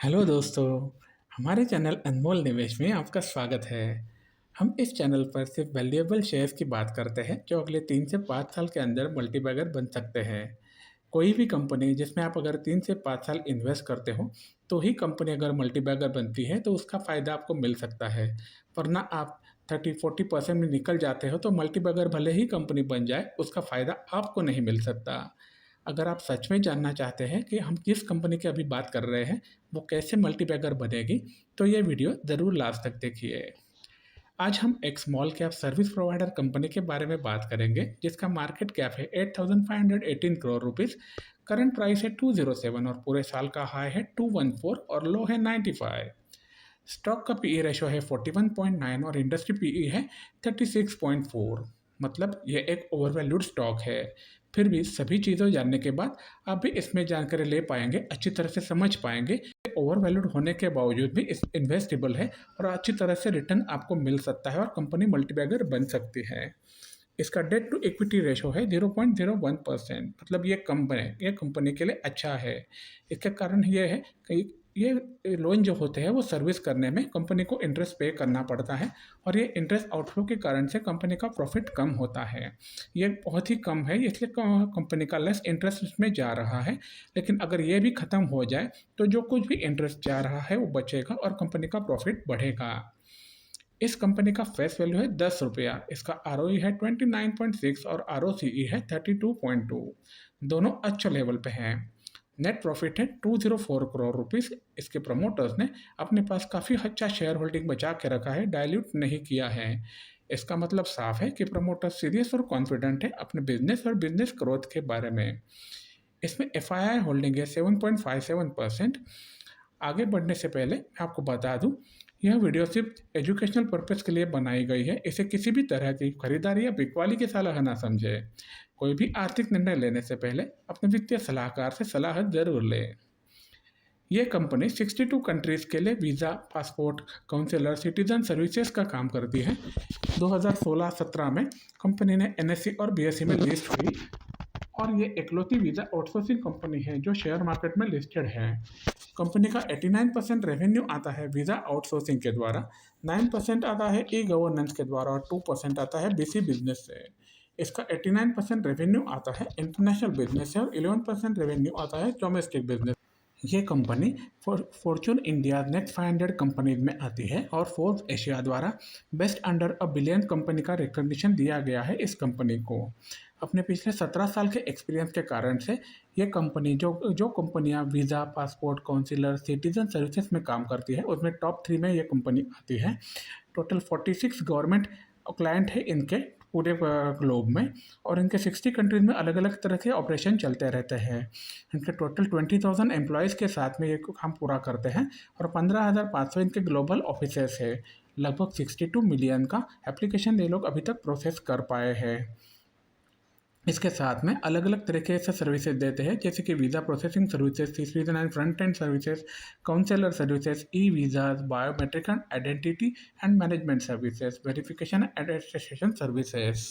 Hello दोस्तों, हमारे channel अनमोल निवेश में आपका स्वागत है। हम इस चैनल पर सिर्फ वैल्यूएबल शेयर्स की बात करते हैं जो अगले 3 से 5 साल के अंदर मल्टीबैगर बन सकते हैं। कोई भी कंपनी जिसमें आप अगर 3 से 5 साल इन्वेस्ट करते हो तो ही कंपनी अगर मल्टीबैगर बनती है तो उसका फ़ायदा आपको मिल सकता है। वरना आप 30-40% में निकल जाते हो तो मल्टीबैगर भले ही कंपनी बन जाए उसका फ़ायदा आपको नहीं मिल सकता। अगर आप सच में जानना चाहते हैं कि हम किस कंपनी की अभी बात कर रहे हैं वो कैसे मल्टीबैगर बनेगी, तो ये वीडियो ज़रूर लास्ट तक देखिए। आज हम एक small cap service provider company के बारे में बात करेंगे जिसका मार्केट कैप है 8,518 करोड़ रुपीस। करंट प्राइस है 207 और पूरे साल का हाई है 214 और लो है 95। स्टॉक का पीई रेशो है 41.9 और इंडस्ट्री पीई है 36.4। मतलब ये एक ओवरवैल्यूड स्टॉक है। फिर भी सभी चीज़ों जानने के बाद आप भी इसमें जानकारी ले पाएंगे, अच्छी तरह से समझ पाएंगे। ओवरवैल्यूड होने के बावजूद भी इस इन्वेस्टेबल है और अच्छी तरह से रिटर्न आपको मिल सकता है और कंपनी मल्टीबैगर बन सकती है। इसका डेट टू इक्विटी रेशो है 0.01%। मतलब ये कम है, ये कंपनी के लिए अच्छा है। इसके कारण ये है कि ये लोन जो होते हैं वो सर्विस करने में कंपनी को इंटरेस्ट पे करना पड़ता है और ये इंटरेस्ट आउटफ्लो के कारण से कंपनी का प्रॉफिट कम होता है। ये बहुत ही कम है, इसलिए कंपनी का लेस इंटरेस्ट इसमें जा रहा है। लेकिन अगर ये भी ख़त्म हो जाए तो जो कुछ भी इंटरेस्ट जा रहा है वो बचेगा और कंपनी का प्रॉफिट बढ़ेगा। इस कंपनी का फेस वैल्यू है 10 रुपया। इसका आर है 29.6 और आर है 32.2। दोनों अच्छे लेवल पे हैं। नेट प्रॉफिट है 204 करोड़ रुपीस। इसके प्रमोटर्स ने अपने पास काफ़ी अच्छा शेयर होल्डिंग बचा के रखा है, डायल्यूट नहीं किया है। इसका मतलब साफ है कि प्रमोटर सीरियस और कॉन्फिडेंट है अपने बिजनेस और बिजनेस ग्रोथ के बारे में। इसमें एफ होल्डिंग है 7.57%। आगे बढ़ने से पहले मैं आपको बता दूं, यह वीडियो सिर्फ एजुकेशनल पर्पज़ के लिए बनाई गई है। इसे किसी भी तरह की खरीदारी या बिकवाली की सलाह ना समझे। कोई भी आर्थिक निर्णय लेने से पहले अपने वित्तीय सलाहकार से सलाह जरूर लें। ये कंपनी 62 कंट्रीज़ के लिए visa, passport, consular, citizen services का काम करती है। 2016-17 में कंपनी ने एनएससी और बीएसई में लिस्ट हुई और ये इकलौती वीज़ा आउटसोर्सिंग कंपनी है जो शेयर मार्केट में लिस्टेड है। कंपनी का 89% रेवेन्यू आता है वीज़ा आउटसोर्सिंग के द्वारा, 9% आता है ई गवर्नेंस के द्वारा और 2% आता है बीसी बिजनेस से। इसका 89% रेवेन्यू आता है इंटरनेशनल बिजनेस से और 11% रेवेन्यू आता है डोमेस्टिक बिजनेस। ये company Fortune India next 500 companies में आती है और फोर्ब्स एशिया द्वारा best under a billion company का रिकॉग्निशन दिया गया है इस कंपनी को। अपने पिछले 17 साल के एक्सपीरियंस के कारण से ये कंपनी जो जो कंपनियां visa, passport, consular, citizen services में काम करती है उसमें टॉप 3 में ये कंपनी आती है। टोटल 46 गवर्नमेंट क्लाइंट है इनके पूरे ग्लोब में और इनके 60 कंट्रीज में अलग अलग तरह के ऑपरेशन चलते रहते हैं। इनके टोटल 20,000 एम्प्लॉयज़ के साथ में ये काम पूरा करते हैं और 15,500 इनके ग्लोबल ऑफिसेस है। लगभग 62 मिलियन का एप्लीकेशन ये लोग अभी तक प्रोसेस कर पाए हैं। इसके साथ में अलग अलग तरीके से सर्विसेज देते हैं जैसे कि visa processing services, citizen and front end services, consular services, e visas, biometric and identity and management services, verification and attestation services.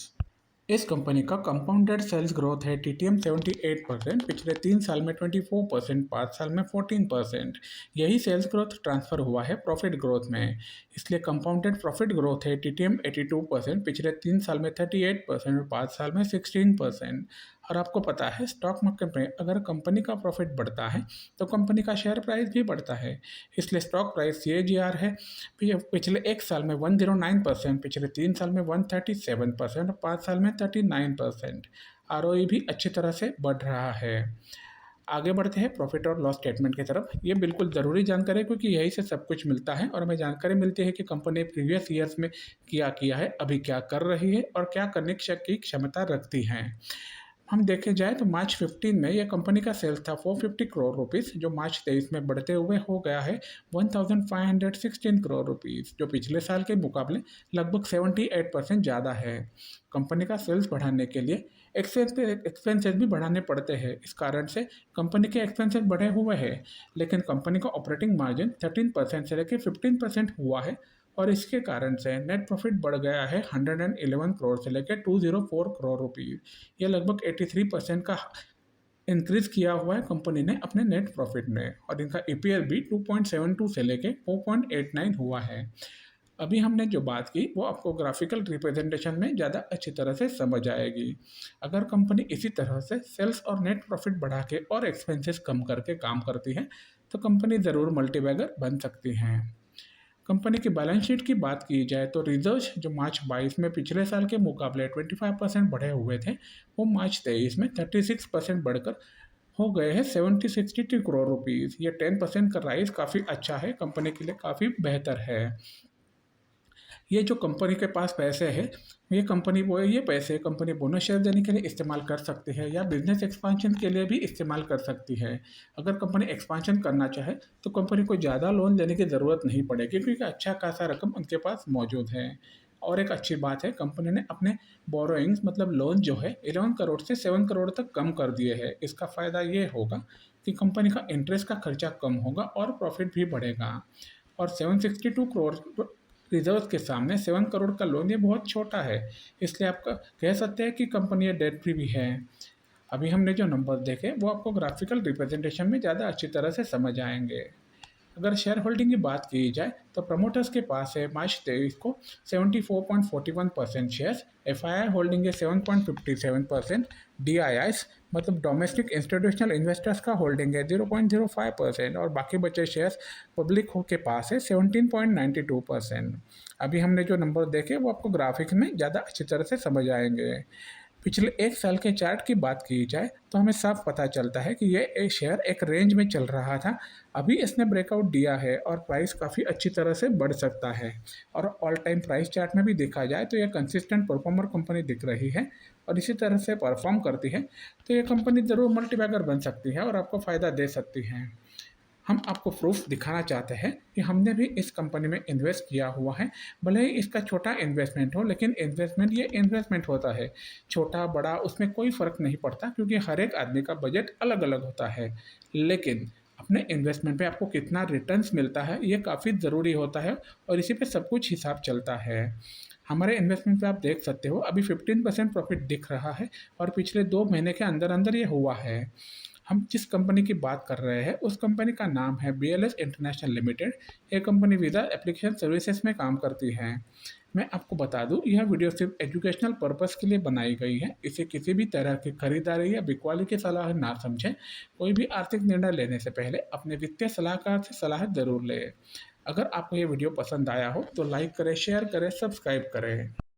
इस कंपनी का कंपाउंडेड सेल्स ग्रोथ है टीटीएम 78%, पिछले 3 साल में 24%, 5 साल में 14%। यही सेल्स ग्रोथ ट्रांसफ़र हुआ है प्रॉफिट ग्रोथ में। इसलिए कंपाउंडेड प्रॉफिट ग्रोथ है टीटीएम 82%, पिछले 3 साल में 38% और 5 साल में 16%। और आपको पता है स्टॉक मार्केट में अगर कंपनी का प्रॉफिट बढ़ता है तो कंपनी का शेयर प्राइस भी बढ़ता है। इसलिए स्टॉक प्राइस CAGR है पिछले 1 साल में 109%, पिछले 3 साल में 137% और 5 साल में 39%। ROE भी अच्छी तरह से बढ़ रहा है। आगे बढ़ते हैं प्रॉफिट और लॉस स्टेटमेंट की तरफ। ये बिल्कुल ज़रूरी जानकारी है क्योंकि यही से सब कुछ मिलता है और हमें जानकारी मिलती है कि कंपनी प्रीवियस ईयर्स में क्या किया है, अभी क्या कर रही है और क्या करने की क्षमता रखती हैं। हम देखे जाए तो मार्च 15 में यह कंपनी का सेल्स था 450 करोड़ रुपीस, जो मार्च 23 में बढ़ते हुए हो गया है 1516 करोड़ रुपीस, जो पिछले साल के मुकाबले लगभग 78% ज़्यादा है। कंपनी का सेल्स बढ़ाने के लिए एक्सपेंसेस भी बढ़ाने पड़ते हैं। इस कारण से कंपनी के एक्सपेंसेस बढ़े हुए हैं, लेकिन कंपनी का ऑपरेटिंग मार्जिन 13% से लेकर 15% हुआ है और इसके कारण से नेट प्रॉफिट बढ़ गया है 111 करोड़ से लेकर 204 करोड़ रुपीज़। ये लगभग 83% का इंक्रीज़ किया हुआ है कंपनी ने अपने नेट प्रॉफ़िट में, और इनका ईपीएस भी 2.72 से लेके 4.89 हुआ है। अभी हमने जो बात की वो आपको ग्राफ़िकल रिप्रेजेंटेशन में ज़्यादा अच्छी तरह से समझ आएगी। अगर कंपनी इसी तरह से सेल्स और नेट प्रॉफ़िट बढ़ा के और एक्सपेंसेस कम करके काम करती है, तो कंपनी ज़रूर मल्टीबैगर बन सकती हैं। कंपनी की बैलेंस शीट की बात की जाए तो रिजर्व्स जो मार्च 22 में पिछले साल के मुकाबले 25% बढ़े हुए थे, वो मार्च 23 में 36% बढ़कर हो गए हैं 7062 करोड़ रुपीज़। ये 10% का राइज काफ़ी अच्छा है, कंपनी के लिए काफ़ी बेहतर है। ये जो कंपनी के पास पैसे हैं, ये पैसे कंपनी बोनस शेयर देने के लिए इस्तेमाल कर सकती है या बिजनेस एक्सपांशन के लिए भी इस्तेमाल कर सकती है। अगर कंपनी एक्सपांशन करना चाहे तो कंपनी को ज़्यादा लोन लेने की ज़रूरत नहीं पड़ेगी, क्योंकि अच्छा खासा रकम उनके पास मौजूद है। और एक अच्छी बात है, कंपनी ने अपने बोरोइंग्स मतलब लोन जो है 11 करोड़ से 7 करोड़ तक कम कर दिए हैं। इसका फ़ायदा ये होगा कि कंपनी का इंटरेस्ट का खर्चा कम होगा और प्रॉफिट भी बढ़ेगा। और 762 करोड़ रिजर्व के सामने 7 करोड़ का लोन ये बहुत छोटा है, इसलिए आप कह सकते हैं कि कंपनी ये डेट फ्री भी है। अभी हमने जो नंबर देखे वो आपको ग्राफिकल रिप्रेजेंटेशन में ज़्यादा अच्छी तरह से समझ आएंगे। अगर शेयर होल्डिंग की बात की जाए तो प्रमोटर्स के पास है मार्च 23 को 74.41% शेयर्स, एफआईआई होल्डिंग है 7.57%, डीआईआईस मतलब डोमेस्टिक इंस्टीट्यूशनल इन्वेस्टर्स का होल्डिंग है 0.05%, और बाकी बचे शेयर्स पब्लिक के पास है 17.92%। अभी हमने जो नंबर देखे वो आपको ग्राफिक में ज़्यादा अच्छी तरह से समझ आएंगे। पिछले एक साल के चार्ट की बात की जाए तो हमें साफ पता चलता है कि ये एक शेयर एक रेंज में चल रहा था। अभी इसने ब्रेकआउट दिया है और प्राइस काफ़ी अच्छी तरह से बढ़ सकता है, और ऑल टाइम प्राइस चार्ट में भी देखा जाए तो ये कंसिस्टेंट परफॉर्मर कंपनी दिख रही है और इसी तरह से परफॉर्म करती है, तो ये कंपनी ज़रूर मल्टीबैगर बन सकती है और आपको फ़ायदा दे सकती है। हम आपको प्रूफ दिखाना चाहते हैं कि हमने भी इस कंपनी में इन्वेस्ट किया हुआ है। भले ही इसका छोटा इन्वेस्टमेंट हो, लेकिन ये इन्वेस्टमेंट होता है। छोटा बड़ा उसमें कोई फ़र्क नहीं पड़ता, क्योंकि हर एक आदमी का बजट अलग अलग होता है। लेकिन अपने इन्वेस्टमेंट पे आपको कितना रिटर्न्स मिलता है ये काफ़ी ज़रूरी होता है, और इसी पे सब कुछ हिसाब चलता है। हमारे इन्वेस्टमेंट पे आप देख सकते हो अभी 15% प्रॉफिट दिख रहा है, और पिछले 2 महीने के अंदर अंदर ये हुआ है। हम जिस कंपनी की बात कर रहे हैं उस कंपनी का नाम है BLS इंटरनेशनल लिमिटेड। ये कंपनी वीज़ा एप्लीकेशन सर्विसेज में काम करती है। मैं आपको बता दूं, यह वीडियो सिर्फ एजुकेशनल पर्पस के लिए बनाई गई है। इसे किसी भी तरह की खरीदारी या बिकवाली की सलाह ना समझें। कोई भी आर्थिक निर्णय लेने से पहले अपने वित्तीय सलाहकार से सलाह ज़रूर लें। अगर आपको ये वीडियो पसंद आया हो तो लाइक करें, शेयर करें, सब्सक्राइब करें।